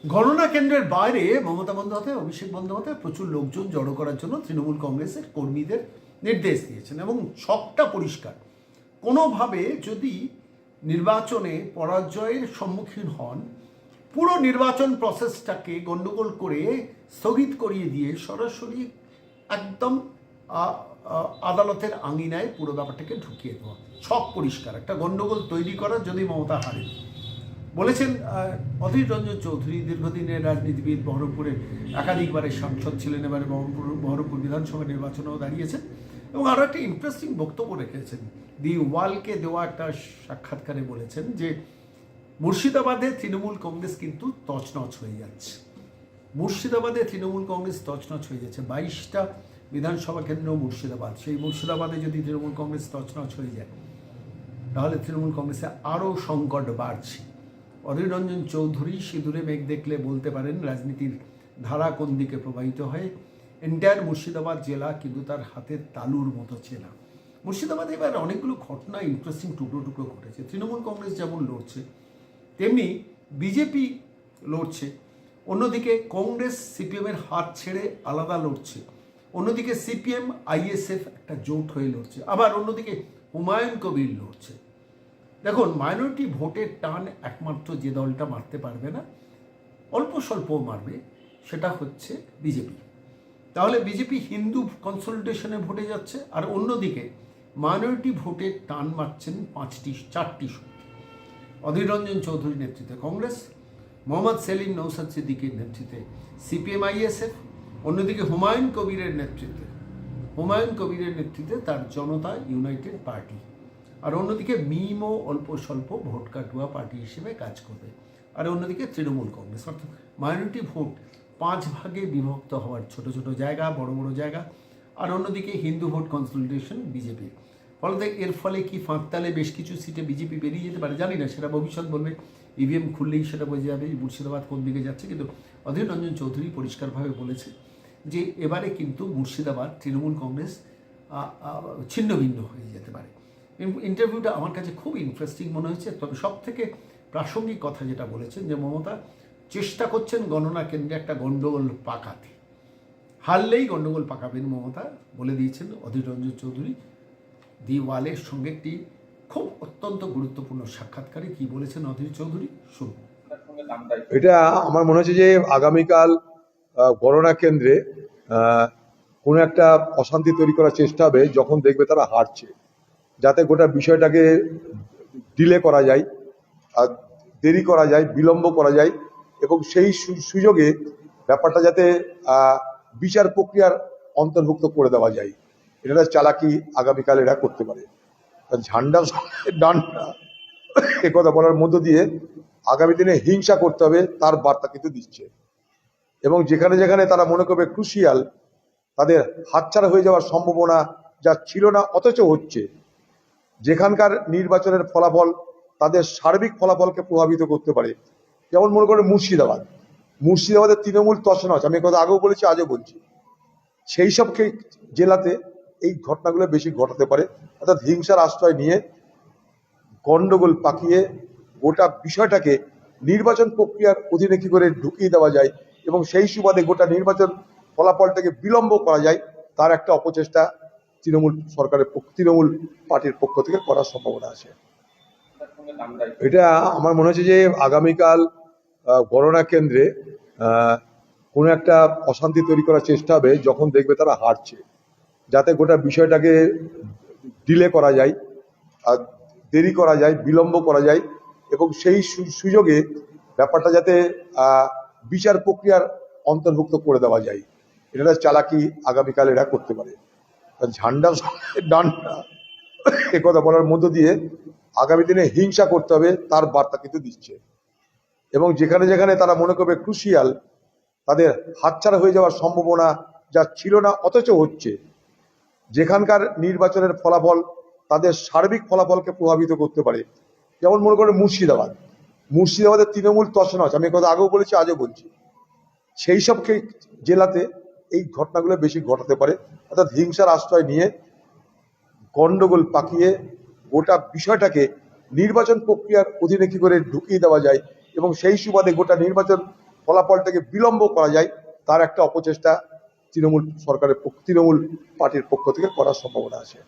গণনা কেন্দ্রের বাইরে মমতা বন্দ্যোপাধ্যায় অভিষেক বন্দ্যোপাধ্যায় প্রচুর লোকজন জড়ো করার জন্য তৃণমূল কংগ্রেসের কর্মীদের নির্দেশ দিয়েছেন এবং ছকটা পরিষ্কার। কোনোভাবে যদি নির্বাচনে পরাজয়ের সম্মুখীন হন, পুরো নির্বাচন প্রসেসটাকে গণ্ডগোল করে স্থগিত করিয়ে দিয়ে সরাসরি একদম আদালতের আঙিনায় পুরো ব্যাপারটাকে ঢুকিয়ে দেওয়া। ছক পরিষ্কার, একটা গণ্ডগোল তৈরি করা যদি মমতা হারেন। বলেছেন অধীর রঞ্জন চৌধুরী, দীর্ঘদিনের রাজনীতিবিদ, বহরমপুরের একাধিকবারের সাংসদ ছিলেন, এবারে বহরমপুর বিধানসভা নির্বাচনেও দাঁড়িয়েছেন এবং আরও একটা ইন্টারেস্টিং বক্তব্য রেখেছেন। দি ওয়ালকে দেওয়া একটা সাক্ষাৎকারে বলেছেন যে মুর্শিদাবাদে তৃণমূল কংগ্রেস কিন্তু তছনছ হয়ে যাচ্ছে। মুর্শিদাবাদে তৃণমূল কংগ্রেস তছনছ হয়ে যাচ্ছে। 22টা বিধানসভা কেন্দ্র মুর্শিদাবাদ, সেই মুর্শিদাবাদে যদি তৃণমূল কংগ্রেস তছনছ হয়ে যায় তাহলে তৃণমূল কংগ্রেসে আরও সংকট বাড়ছে। অধীর রঞ্জন চৌধুরী সিঁদুরে মেঘ দেখলে বলতে পারেন রাজনীতির ধারা কোন দিকে প্রবাহিত হয়। এন্টায়ার মুর্শিদাবাদ জেলা কিন্তু তার হাতের তালুর মতো চেনা। মুর্শিদাবাদে এবার অনেকগুলো ঘটনা ইন্টারেস্টিং টুকরো টুকরো ঘটেছে। তৃণমূল কংগ্রেস যেমন লড়ছে তেমনি বিজেপি লড়ছে, অন্যদিকে কংগ্রেস সিপিএমের হাত ছেড়ে আলাদা লড়ছে, অন্যদিকে সিপিএম আইএসএফ একটা জোট হয়ে লড়ছে, আবার অন্যদিকে হুমায়ুন কবির লড়ছে। দেখুন, মাইনরিটি ভোটের টান একমাত্র যে দলটা মারতে পারবে না, অল্প স্বল্প মারবে, সেটা হচ্ছে বিজেপি। তাহলে বিজেপি হিন্দু কনসলিডেশনে ভোটে যাচ্ছে, আর অন্যদিকে মাইনরিটি ভোটের টান মারছেন 4টি শক্তি। অধীর রঞ্জন চৌধুরীর নেতৃত্বে কংগ্রেস, মোহাম্মদ সেলিম নৌসাদ সিদ্দিকীর নেতৃত্বে সিপিএম আইএসএফ, অন্যদিকে হুমায়ুন কবিরের নেতৃত্বে তার জনতা ইউনাইটেড পার্টি, আর অন্যদিকে মিমও অল্প স্বল্প ভোট কাটুয়া পার্টি হিসেবে কাজ করবে, আর অন্যদিকে তৃণমূল কংগ্রেস। অর্থাৎ মাইনরিটি ভোট 5 ভাগে বিভক্ত হওয়ার ছোট ছোট জায়গা, বড় বড় জায়গা, আর অন্যদিকে হিন্দু ভোট কনসলিডেশন বিজেপির। ফলে এর ফলে কি ফাঁকতালে বেশ কিছু সিটে বিজেপি বেরিয়ে যেতে পারে জানি না, সেটা ভবিষ্যৎ বলবে। ইভিএম খুললেই সেটা বোঝা যাবে মুর্শিদাবাদ কোন দিকে যাচ্ছে। কিন্তু অধীর রঞ্জন চৌধুরী পরিষ্কারভাবে বলেছে যে এবারে কিন্তু মুর্শিদাবাদ তৃণমূল কংগ্রেস ছিন্ন ভিন্ন হয়ে যেতে পারে। ইন্টারভিউটা আমার কাছে খুব ইন্টারেস্টিং মনে হয়েছে। তবে সব থেকে প্রাসঙ্গিক কথা যেটা বলেছেন যে মমতা চেষ্টা করছেন গণনা কেন্দ্রে একটা গণ্ডগোল পাকাতে, হারলেই গণ্ডগোল পাকাবেন মমতা বলে দিয়েছেন অধীর রঞ্জন চৌধুরী। দি ওয়ালের সঙ্গে একটি খুব অত্যন্ত গুরুত্বপূর্ণ সাক্ষাৎকারে কি বলেছেন অধীর চৌধুরী শুনুন। এটা আমার মনে হচ্ছে যে আগামীকাল গণনা কেন্দ্রে কোনো একটা অশান্তি তৈরি করার চেষ্টা হবে যখন দেখবে তারা হারছে, যাতে গোটা বিষয়টাকে ডিলে করা যায়, আর দেরি করা যায়, বিলম্ব করা যায়, এবং সেই সুযোগে ব্যাপারটা যাতে বিচার প্রক্রিয়ার অন্তর্ভুক্ত করে দেওয়া যায়। এটা চালাকি আগামীকাল এরা করতে পারে। ঝান্ডা ডান্ডা একথা বলার মধ্য দিয়ে আগামী দিনে হিংসা করতে হবে তার বার্তা কিন্তু দিচ্ছে, এবং যেখানে যেখানে তারা মনে করবে ক্রুশিয়াল, তাদের হাতছাড়া হয়ে যাওয়ার সম্ভাবনা যা ছিল না অথচ হচ্ছে, যেখানকার নির্বাচনের ফলাফল তাদের সার্বিক ফলাফলকে প্রভাবিত করতে পারে। যেমন মনে করেন মুর্শিদাবাদের তৃণমূল তছনছ, আমি কথা আগেও বলেছি আজও বলছি, সেই সব জেলাতে এই ঘটনাগুলো বেশি ঘটাতে পারে। অর্থাৎ হিংসার আশ্রয় নিয়ে গন্ডগোল পাকিয়ে গোটা বিষয়টাকে নির্বাচন প্রক্রিয়ার অধীনে কি করে ঢুকিয়ে দেওয়া যায় এবং সেই সুবাদে গোটা নির্বাচন ফলাফলটাকে বিলম্ব করা যায়, তার একটা অপচেষ্টা তৃণমূল পার্টির পক্ষ থেকে করার সম্ভাবনা আছে। এটা আমার মনে হচ্ছে যে আগামীকাল গণনা কেন্দ্রে কোনো একটা অশান্তি তৈরি করার চেষ্টা হবে যখন দেখবে তারা হারছে, যাতে গোটা বিষয়টাকে ডিলে করা যায়, আর দেরি করা যায়, বিলম্ব করা যায়, এবং সেই সুযোগে ব্যাপারটা যাতে বিচার প্রক্রিয়ার অন্তর্ভুক্ত করে দেওয়া যায়। এটা চালাকি আগামীকাল এরা করতে পারে। ঝান্ডা ডান্ডা একথা বলার মধ্য দিয়ে আগামী দিনে হিংসা করতে হবে তার বার্তা কিন্তু দিচ্ছে, এবং যেখানে যেখানে তারা মনে করবে ক্রুশিয়াল, তাদের হাতছাড়া হয়ে যাওয়ার সম্ভাবনা যা ছিল না অথচ হচ্ছে, যেখানকার নির্বাচনের ফলাফল তাদের সার্বিক ফলাফলকে প্রভাবিত করতে পারে। যেমন মনে করেন মুর্শিদাবাদের তৃণমূল তছনছ, আমি কথা আগেও বলেছি আজও বলছি, সেই সব জেলাতে এই ঘটনাগুলো বেশি ঘটাতে পারে। অর্থাৎ হিংসার আশ্রয় নিয়ে গন্ডগোল পাকিয়ে গোটা বিষয়টাকে নির্বাচন প্রক্রিয়ার অধীনে কি করে ঢুকিয়ে দেওয়া যায় এবং সেই সুবাদে গোটা নির্বাচন ফলাফলটাকে বিলম্ব করা যায় তার একটা অপচেষ্টা তৃণমূল পার্টির পক্ষ থেকে করার সম্ভাবনা আছে।